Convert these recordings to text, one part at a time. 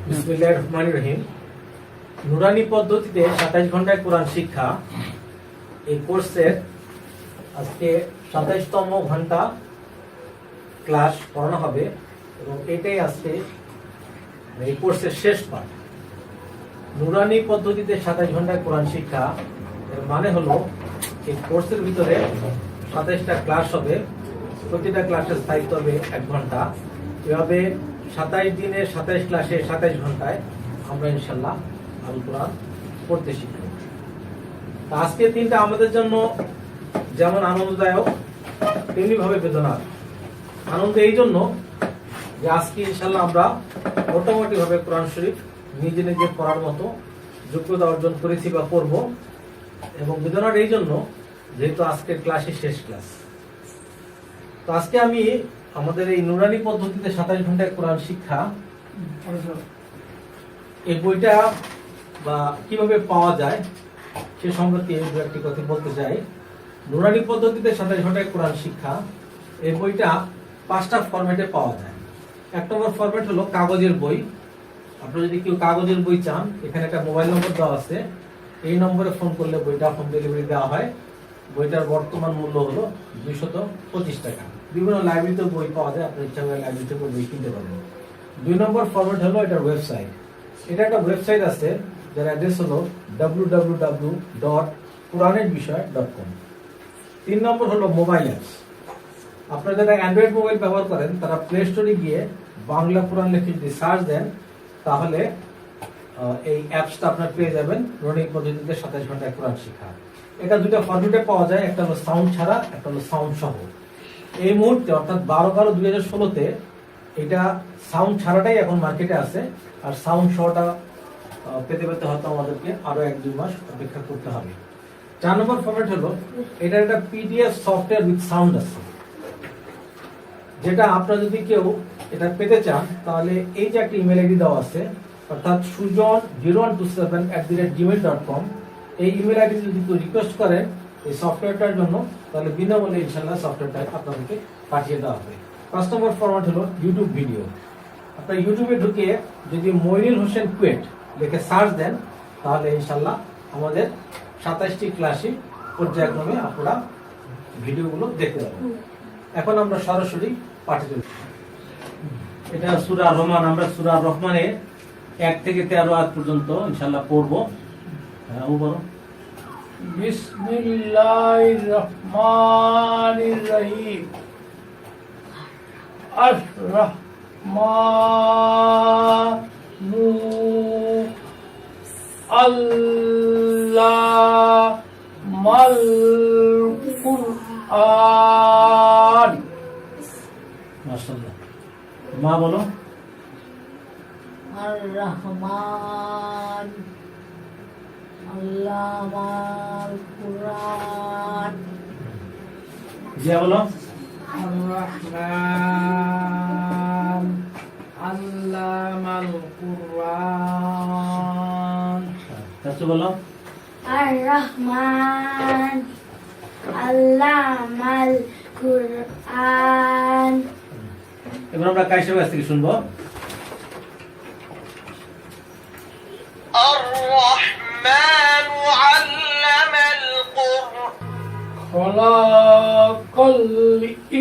বিসমিল্লাহির রহমানির রহিম। নুরানি পদ্ধতিতে 27 ঘন্টায় কোরআন শিক্ষা, এই কোর্সের আজকে 27তম ঘন্টা ক্লাস করানো হবে এবং এটাই আজকে এই কোর্সের শেষ পাঠ। নুরানি পদ্ধতিতে 27 ঘন্টায় কোরআন শিক্ষা এর মানে হলো এই কোর্সের ভিতরে 27টা ক্লাস হবে, প্রতিটা ক্লাসের স্থায়িত্ব হবে 1 ঘন্টা। এভাবে 27 দিনে 27 ক্লাসে 27 ঘন্টায় আমরা ইনশাল্লাহ আল কোরআন পড়তে শিখব। আজকে দিনটা আমাদের জন্য যেমন আনন্দদায়ক তেমনি ভাবে বেদনার। আনন্দ এই জন্য যে আজকে ইনশাল্লাহ আমরা মোটামুটি ভাবে কোরআন শরীফ নিজে নিজে পড়ার মতো যোগ্যতা অর্জন করেছি বা পড়ব, এবং বেদনার এই জন্য যেহেতু আজকের ক্লাসই শেষ ক্লাস। তো আজকে আমি আমাদের এই নুরানি পদ্ধতিতে 27 ঘন্টায় কোরআন শিক্ষা এই বইটা বা কিভাবে পাওয়া যায় সে সম্পর্কে একটি কথা বলতে চাই। নুরানি পদ্ধতিতে 27 ঘন্টায় কোরআন শিক্ষা এই বইটা 5টা ফরম্যাটে পাওয়া যায়। 1 নম্বর ফরম্যাট হলো কাগজের বই। আপনি যদি কেউ কাগজের বই চান, এখানে একটা মোবাইল নম্বর দেওয়া আছে, এই নম্বরে ফোন করলে বইটা হোম ডেলিভারি দেওয়া হয়। বইটার বর্তমান মূল্য হলো 225 টাকা। বিভিন্ন লাইব্রেরিতে বই পাওয়া যায়, আপনি ইচ্ছা করে লাইব্রেরি থেকে বই কিনতে পারবেন। 2 নম্বর ফরম্যাট হলো এটার ওয়েবসাইট। এটা একটা ওয়েবসাইট আছে যার অ্যাড্রেস হলো www.quranetbishoy.com। 3 নম্বর হলো মোবাইল অ্যাপস। আপনারা যারা অ্যান্ড্রয়েড মোবাইল ব্যবহার করেন তারা প্লে স্টোরে গিয়ে বাংলা কোরআন লিখে যদি সার্চ দেন তাহলে এই অ্যাপসটা আপনার পেয়ে যাবেন, নুরানি পদ্ধতিতে 27 ঘন্টায় কোরআন শিক্ষা। এটা দুটো ফরম্যাটে পাওয়া যায়, একটা হলো সাউন্ড ছাড়া, একটা হলো সাউন্ড সহ। এই মুহূর্তে অর্থাৎ 12/12/2016-তে এটা সাউন্ড ছাড়াটাই এখন মার্কেটে আছে, আর সাউন্ড সহটা পেতে হয়তো আমাদেরকে আরো 1-2 মাস অপেক্ষা করতে হবে। 4 নম্বর ফরম্যাট হলো এটা একটা পিডিএফ সফটওয়্যার উইথ সাউন্ড আছে, যেটা আপনারা যদি কেউ এটা পেতে চান তাহলে এই যে একটা ইমেল আইডি দেওয়া আছে, অর্থাৎ sujon0127@gmail.com, এই ইমেল আইডি যদি কেউ রিকোয়েস্ট করেন এই সফটওয়্যারটার জন্য, তাহলে বিনামূল্যে ইনশাআল্লাহ সফটওয়্যারটা আপনাদেরকে পাঠিয়ে দেওয়া হবে। 5 নম্বর ফরম্যাট হলো ইউটিউব ভিডিও। আপনারা ইউটিউবে ঢুকে যদি মইনুল হোসেন কুয়েট লিখে সার্চ দেন তাহলে ইনশাআল্লাহ আমাদের 27টি ক্লাসে পর্যায়ক্রমে আপনারা ভিডিওগুলো দেখতে পাবেন। এখন আমরা সরাসরি পাঠে চলি। এটা সূরা রহমান, আমরা সূরা রহমানের 1 থেকে 13 আয়াত পর্যন্ত ইনশাআল্লাহ পড়ব। হ্যাঁ, বলো। বিসমিল্লাহির রহমানির রহিম। আর-রাহমানু আল্লামাল কুরআন। মাশাআল্লাহ। মা বলো। আর-রাহমান আল্লামাল কুরআন। জিয়া বলো। আর-রাহমান আল্লামাল কুরআন। তাসু বলো। আর-রাহমান আল্লামাল কুরআন। এবার আমরা কায়সার কাছ থেকে শুনবো। الرحمن علم القرآن খলাকাল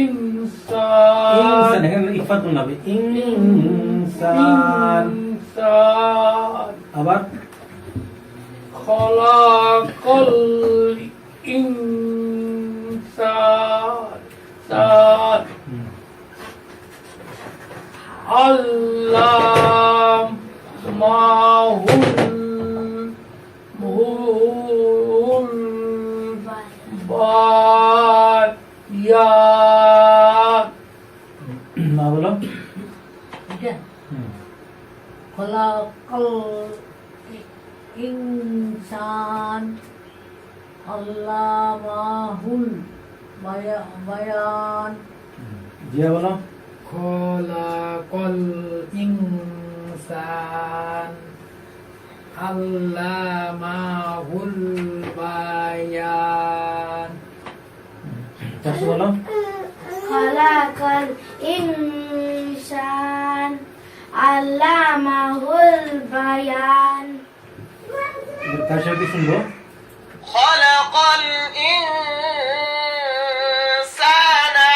ইনসান। ইনসান, এখানে ইফাত করতে হবে। ইনসান। ইনসান। আবার খলাকাল ইনসান। সান। আল্লামাহুল বায়ান। মা বলো। খলাকাল ইনসান আল্লামাহুল বায়ান। জিয়া বলো। খলাকাল ইনসান আল্লামাহুল বায়ান। তাসু বলো। খলাকাল ইনসান ইনসান আল্লামাহুল বায়ান তার সাথে শুনবো خلق الإنسان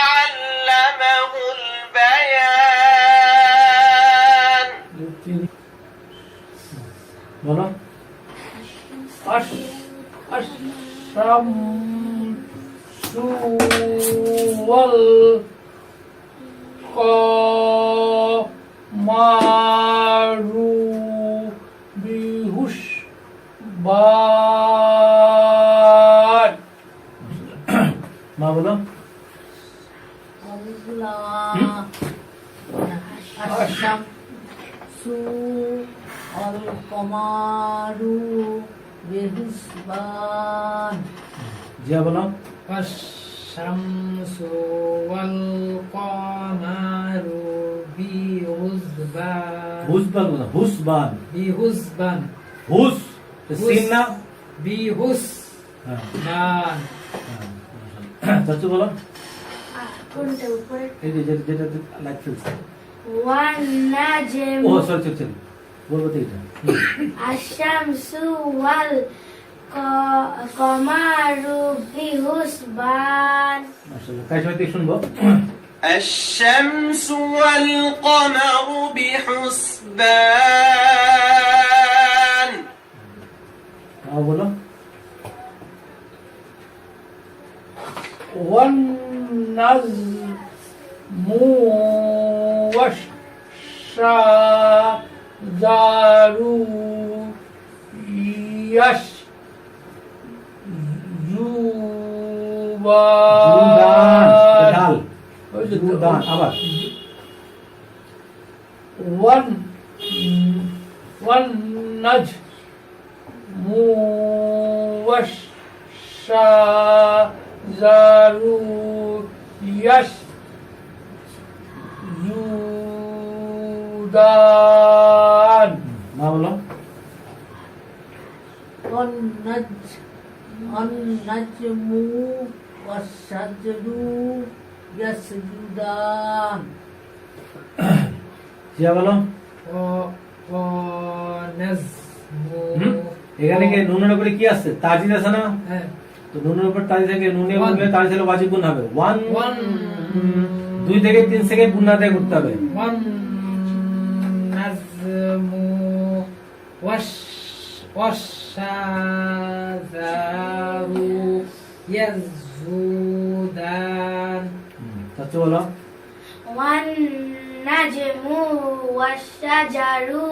علمه البيان বলো الشمس والقمر بحسبان মা বলো আল্লাহ আশামসু আল কমারু বিহুসবান জিয়া বলো الشمس والقمر بحسبان হুসবান বলো হুসবান بحسبان হুস সিন না بحسبان চাচু বলো কোনটা উপরে এই যে যেটা লাইক ফিলছে ওয়ান নাজম ও সরি সরি বলবো তো এটা আশ-শামসু ওয়াল কমারু বিহুসবান মাশাআল্লাহ কাই সাথে শুনবো الشمس والقمر بحسبان বলো والنجم والشجر জুদান জুদান আবার والنجم والشجر يسجدان মা বলো النجم والشجر يسجدان জিয়া বলো এখানে কি নুনের উপরে কি আছে তাজিদ আছে না তো নুনের উপর তাজিদ থেকে নুনে বলবে তাজিদ হলে ওয়াজিব গুণ হবে 1 2 থেকে 3 সেকেন্ড গুণ আদায় করতে হবে والنجم والشجر يسجدان চাচু বলো ওয়ান নাজমু ওয়াশ-শাজারু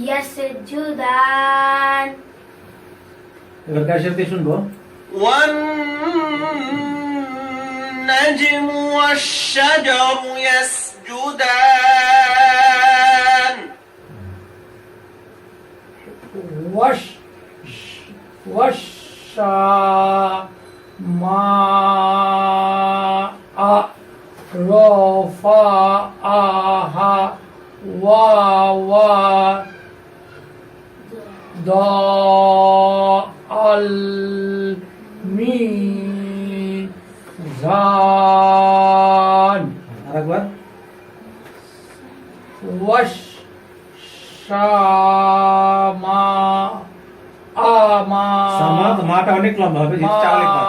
ইয়াসজুদান এবার কার সাথে শুনবো والنجم والشجر يسجدان والسماء رفعها ووضع الميزان আরেকবার সামা মাটা অনেক লম্বা হবে যেটা চার লিখবা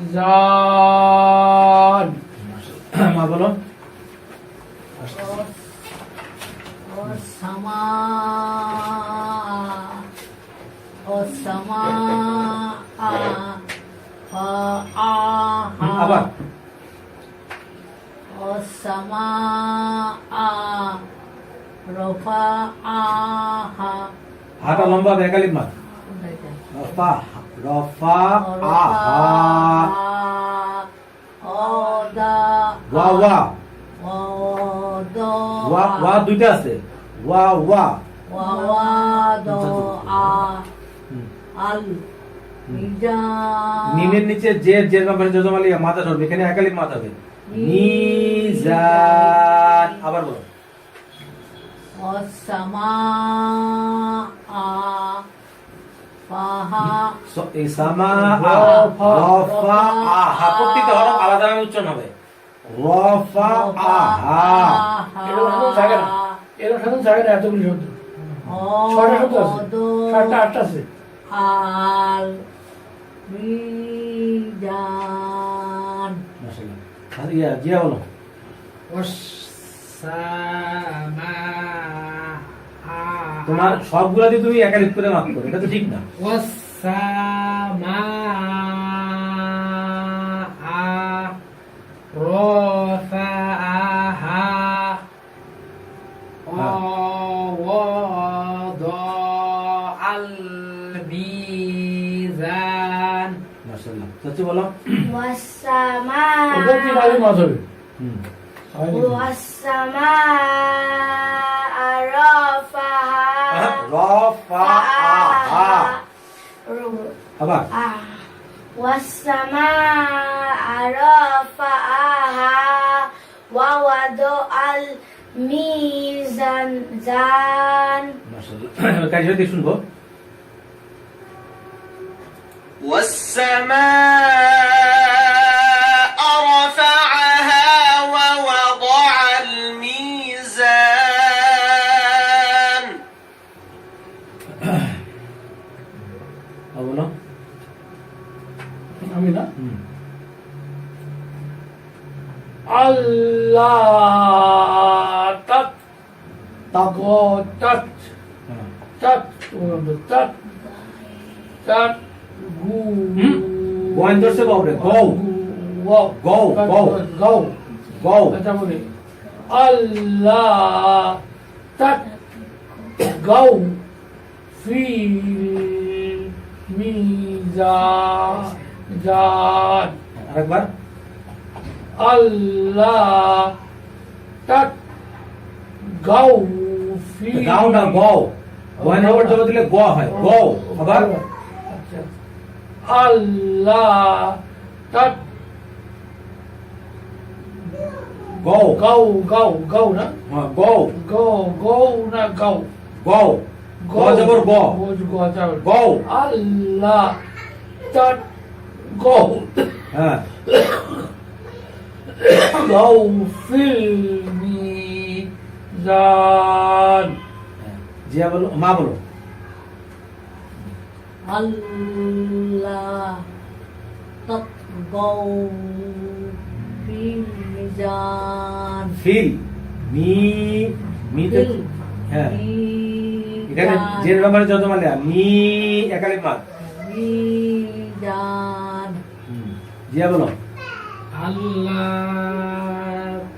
الميزان মা বলো আবার হাটা লম্বা হবে একালিক মা রফা রফা আহা ওয়া ওয়া ওয়া ওয়া দুইটা আছে ওয়া ওয়া আল মিজান মিমের নিচে জের ব্যাপারে যজমালি মাথা ধরবে, এখানে একালিপ মাথা হবে। মিজান। আবার বলো। ওয়াসসামা আ ফাহা এই সামা রফা, রফা আহা, প্রত্যেকটা হরফ আলাদাভাবে উচ্চারণ হবে। রফা আহা। এরকম সাধন থাকে না, এরকম সাধন থাকে না এতগুলি শব্দ। ছয়টা শব্দ আছে, সাতটা আটটা আছে। আল মিজান মাশাআল্লাহ। আর ইয়া জিয়া বলো। তোমার সবগুলা দিয়ে তুমি একালিপ করে মাপ করো, এটা তো ঠিক না। মাশাআল্লাহ। চাচু বলো। ওটা কি ভালো মাছ হবে? হুম। والسماء رفعها রফাআহা। আবার والسماء رفعها ووضع الميزان মাশাআল্লাহ। কাজে দিয়ে শুনবো। والسماء رفعها ووضع الميزان বলো। আমি না, হুম। আল্লাহ তাত তাত হ্যাঁ। তাত তাত তাত গু গোয়েন ধরছে বাবরে। গৌ গৌ গৌ গৌ গৌ গৌ। আচ্ছা বলি আল্লাহ তাত গৌ ফিল মিজান। আরেকবার। আল্লাহ তাত গৌ ফিল গাও না গৌ। গোয়েন ওপর জমা দিলে গ হয়। গৌ। আবার আচ্ছা আল্লাহ তাত গৌ গৌ গৌ গৌ না হ্যাঁ, গৌ গৌ গৌ না গৌ গৌ। গ জবর গ। গৌ। আল্লাহ তাত গৌ হ্যাঁ। গৌ ফিল মিজান। জিয়া বলো। মা বলো। আল্লাহ তাতগাউ ফিল মিজান ফিল মি মিতে ফিল হ্যাঁ, এখানে জের ব্যাপারে যজমালি মি একালিপ মাত। মিজান জিয়া বলো। আল্লাহ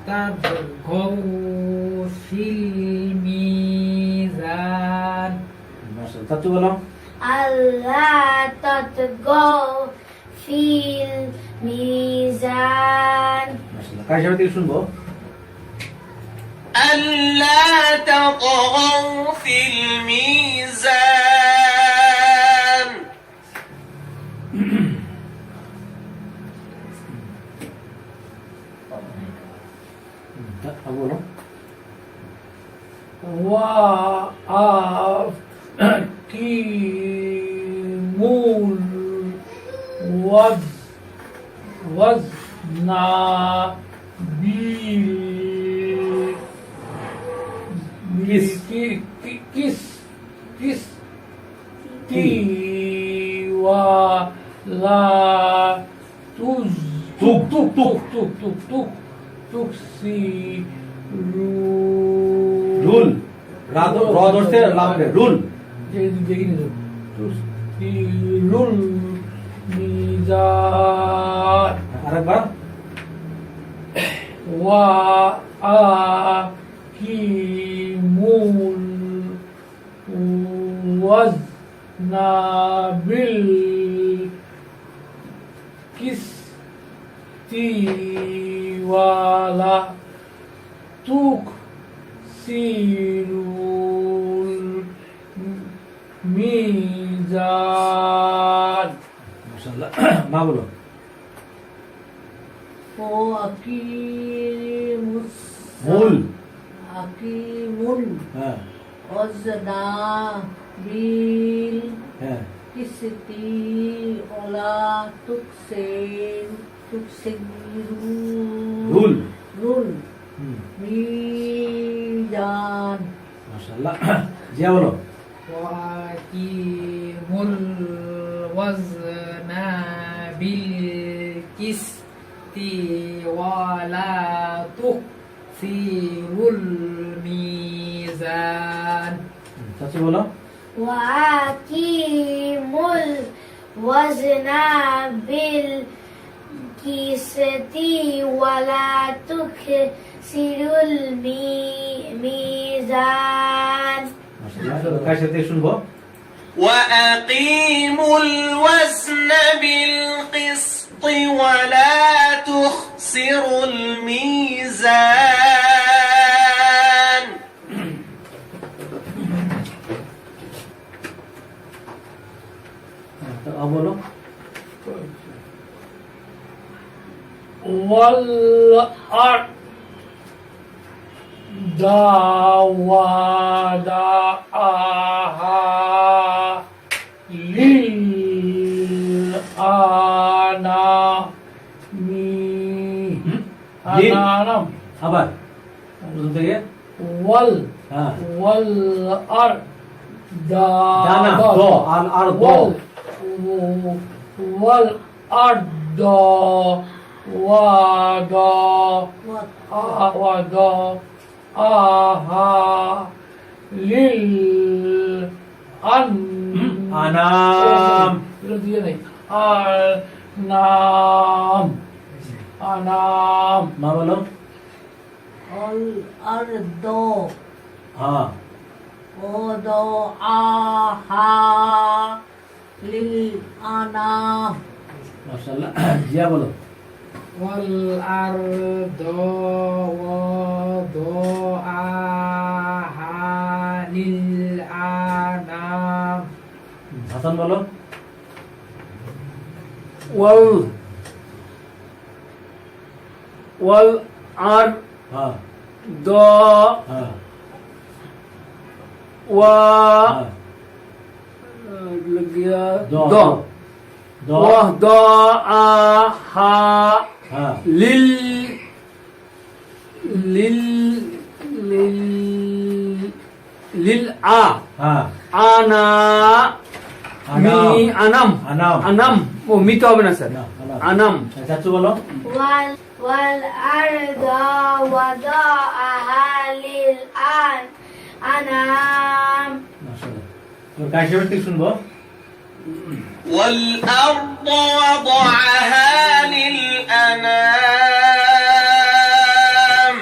তাতগাউ ফিল মিজান। মাশাআল্লাহ। চাচু বলো। ألا تطغوا في الميزان মাশাআল্লাহ। কার সাথে থেকে শুনবো। ألا تطغوا في الميزان বলো। وأقيموا الوزن بالقسط ولا تكسروا রুল র ধরছে লাভে রুল। তুসতিরুল মিজান। আরেকবার। ওয়া আকিমুল ওয়াজনা বিল কিসতি ওয়ালা তুকসিরুল মিজান। মা বলো ও আকিমুস মূল আকিমুল হ্যাঁ ওয়াজনা বিল হ্যাঁ কিসতি ওলা তুকসিরু রুল রুল হুম মিজান মাশাআল্লাহ জিয়া বলো وأقيموا الوزن بالقسط ولا تخسروا الميزان চাচি বলো وأقيموا الوزن بالقسط ولا تخسروا الميزان মাশাআল্লাহ কার সাথে শুনবো وأقيموا الوزن بالقسط ولا تخسروا الميزان তো বলো والأرض وضعها للأنام আবার প্রথম থেকে হ্যাঁ والأرض দানা দ আর আর দ والأرض وضعها আনাম أنام মা বলো অল আরদ হ্যাঁ ওয়াদাআহা লিল আনাম মাশাআল্লাহ জিয়া বলো والأرض وضعها للأنام হাসান বলো والأرض হ্যাঁ হ্যাঁ হ্যাঁ। দ দ وضعها হ্যাঁ لل لل لل للآ হ্যাঁ আনা মি আনাম আনাম আনাম ও মিতে হবে না স্যার না, আনাম। আনাম চাচু বলো والأرض وضعها للأنام মাশাআল্লাহ তোর কার সাথে শুনবো والأرض وضعها للأنام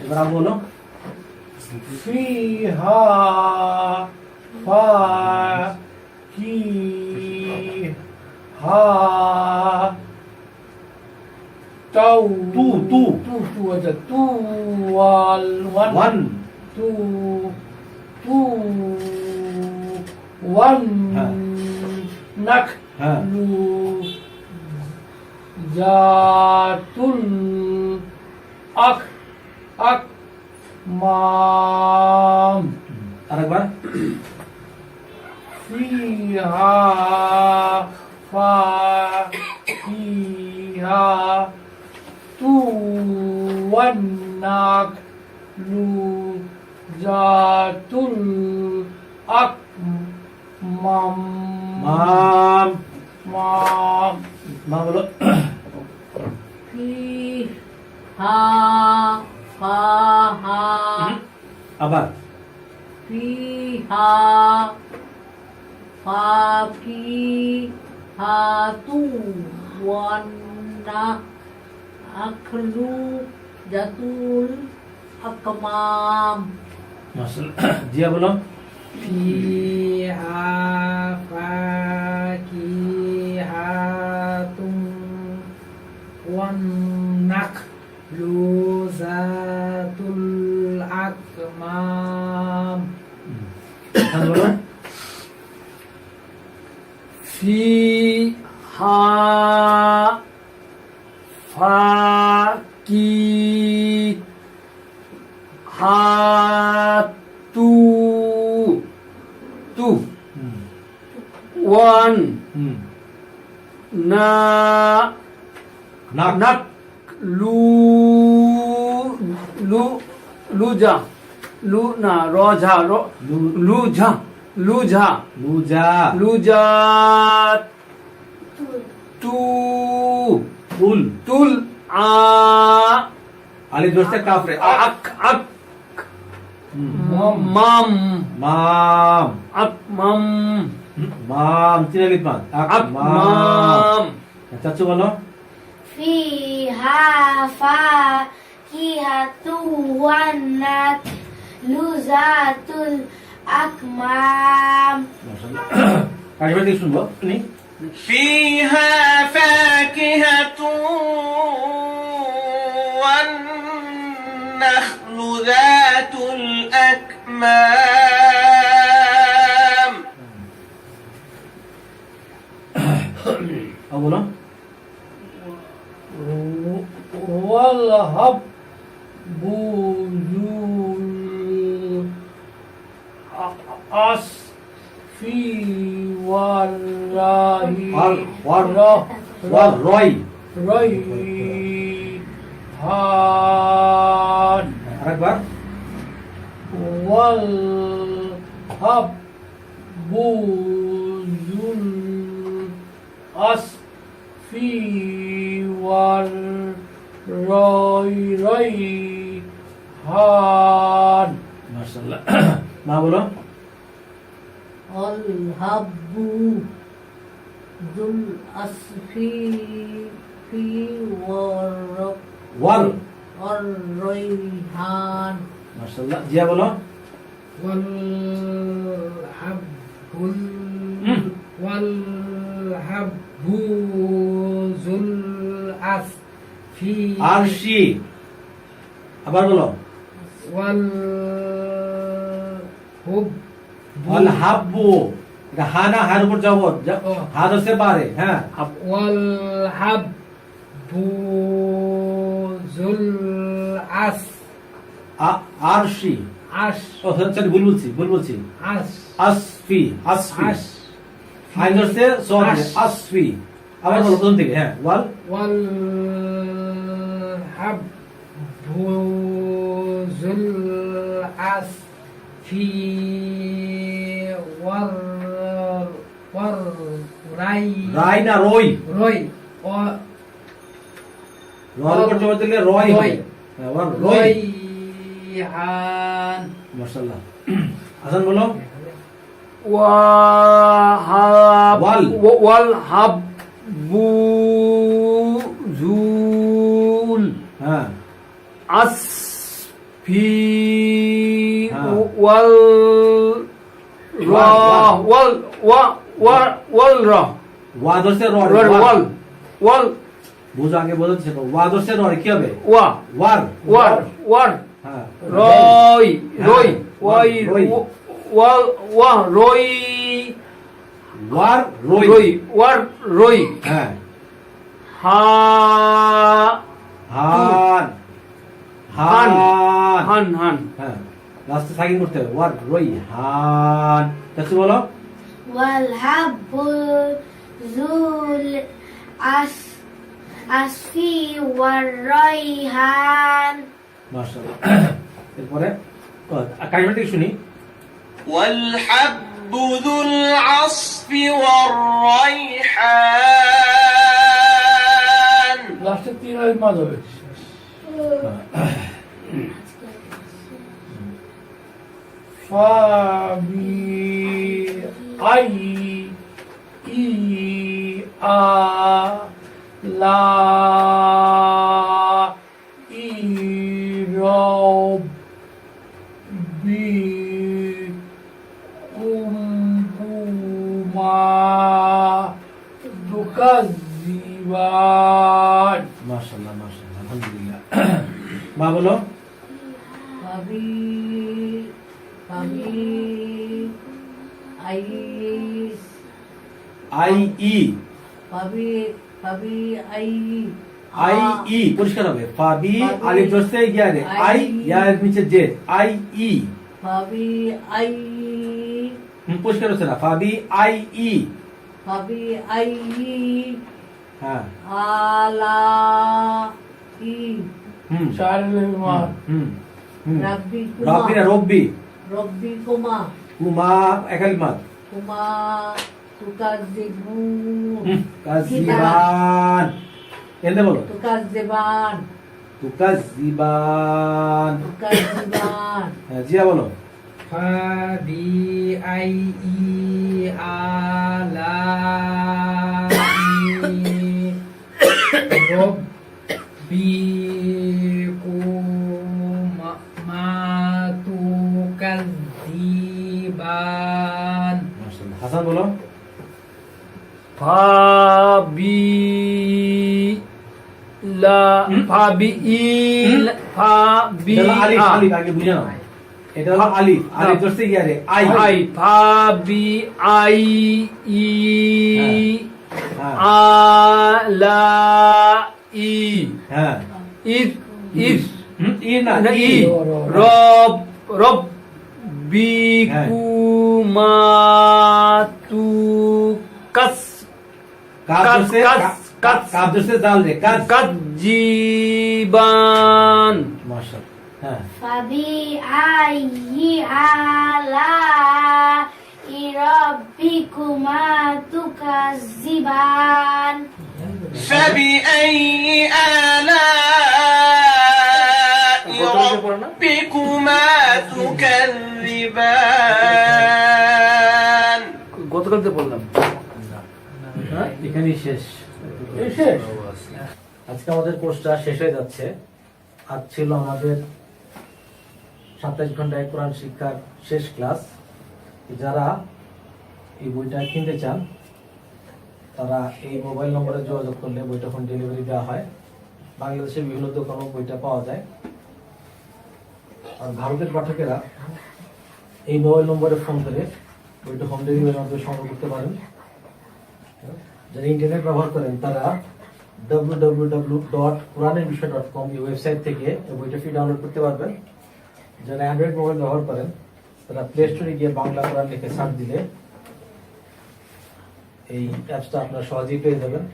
এবার আমি বলো فيها فاكهة تو তু তু تو هذا تو والون ওয়ান تو تو ون ها. نك হ্যাঁ لو ذات الأك أك مام আরেকবার فيها فاكهة والنخل ذات الأكمام মাম مام মা বলো ফিহা ফাহা আবার ফিহা ফাকিহাতু ওয়ান্না আখলু জাতুল আকমাম মাশাআল্লাহ জিয়া বলো فيها فاكهة والنخل ذات الأكمام হাসান বলো হা ফা কি হা তু ওয়ান না নাক নাক লু লু লুজা লু না রঝা লুঝা লুঝা লুজা লুজা তু তুল তুল আ আলি ধরছে কাফরে আক আক মাম মাম আক মাম মাম তিন আলিফ মাদ আক মাম চাচু বলো فيها فاكهة والنخل ذات الأكمام কারিগর দিয়ে শুনবো শুনি فيها فاكهة والنخل ذات الأكمام বলো والهب في রয় ريحان আরেকবার والهب ذو العصف والريحان মাশাআল্লাহ মা বলো الهب ذو العصف والريحان মাশাআল্লাহ জিয়া বলো والحب والحب ذو العصف আরশি আবার বলো والحب আল হাব্বু এটা হানা হার উপর জবর হাত হচ্ছে পারে হ্যাঁ والحب ذو العصف আরশি عش ও সরি ভুল বলছি عش আসফি আসফি عش আইন হচ্ছে সরি আসফি আবার বলো প্রথম থেকে হ্যাঁ ওয়াল والحب ذو العصف রাই না রই রয় রয়ের উপর জবর দিলে রয় হবে হ্যাঁ ওয়াল রই রয়হান মাশাআল্লাহ হাসান বলো والهب ذو হ্যাঁ العصف হ্যাঁ। ওয়া ধরছে র বুঝো আগে বোঝাচ্ছে ওয়া ধরছে র কি হবে ওয়ার হ্যাঁ রই ওয়ার রই হ্যাঁ হান হ্যাঁ লাস্টে সাকিন করতে হবে ওয়ার রই হান তাহলে বলো والحب ذو العصف والريحان মাশাআল্লাহ এরপরে কারিগর থেকে শুনি والحب ذو العصف والريحان লাস্টে তিন আলিফ মাদ হবে ফাবি আই ই আ লা ই রব বি কুমা দুকাজিবান মাশাআল্লাহ আলহামদুলিল্লাহ মা বলো Kami Ais আই ই ফাবি ফাবি আই আই ই পরিষ্কার হবে ফাবি ফাবি, আলিফ জোরসে ইয়া রে আই, আই ইয়া এর নিচে জে আই ই ফাবি আই পরিষ্কার হচ্ছে না ফাবি আই ই ফাবি আই হ্যাঁ আলা ই হুম শারীরিক মার হুম হুম রাব্বি রব্বি না রব্বি রব্বি কুমা কুমা একালিমাত কুমা তুকাজিবুন কাজিবান এনে বলো তুকাজিবান তুকাজিবান তুকাজিবান হ্যাঁ জিয়া বলো ফাবি আই ই আলা রব্বি তুকাজ্জিবান। মাশাআল্লাহ। হাসান বলো ফাবি লা ফাবি ই ফাবি এটা হলো আলিফ আলিফ আগে বুঝে নাও এটা হলো আলিফ আলিফ জোরসে ইয়া রে আই আই ফাবি আই ই হ্যাঁ আলা ই হ্যাঁ ইস ইস ই না না ই ই রব রব বিকুমাতু কাস কাজ জোরসে কাজ, কাজ। কাজ জোরসে জাল রে কাজ কাজিবান। মাশাআল্লাহ হ্যাঁ فبأي آلاء ربكما تكذبان فبأي آلاء ربكما تكذبان গতকাল তো বললাম হ্যাঁ এখানেই শেষ এই শেষ আজকে আমাদের কোর্সটা শেষ হয়ে যাচ্ছে আজ ছিল আমাদের 27 ঘন্টায় কোরআন শিক্ষার শেষ ক্লাস যারা এই বইটা কিনতে চান তারা এই মোবাইল নম্বরে যোগাযোগ করলে বইটা হোম ডেলিভারি দেওয়া হয় বাংলাদেশের বিভিন্ন দোকানেও বইটা পাওয়া যায় আর ভারতের পাঠকেরা এই মোবাইল নম্বরে ফোন করে বইটা হোম ডেলিভারির মাধ্যমে সংগ্রহ করতে পারেন যারা ইন্টারনেট ব্যবহার করেন তারা www.quranenbishoy.com এই ওয়েবসাইট থেকে এই বইটা ফ্রি ডাউনলোড করতে পারবেন যারা অ্যান্ড্রয়েড মোবাইল ব্যবহার করেন তারা প্লে স্টোরে গিয়ে বাংলা কোরআন লিখে সার্চ দিলে এই অ্যাপসটা আপনারা সহজেই পেয়ে যাবেন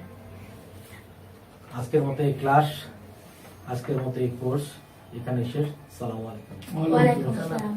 আজকের মতো এই ক্লাস আজকের মতো এই কোর্স এখানে শেষ। সালামু আলাইকুম ওয়ালাইকুম আসসালাম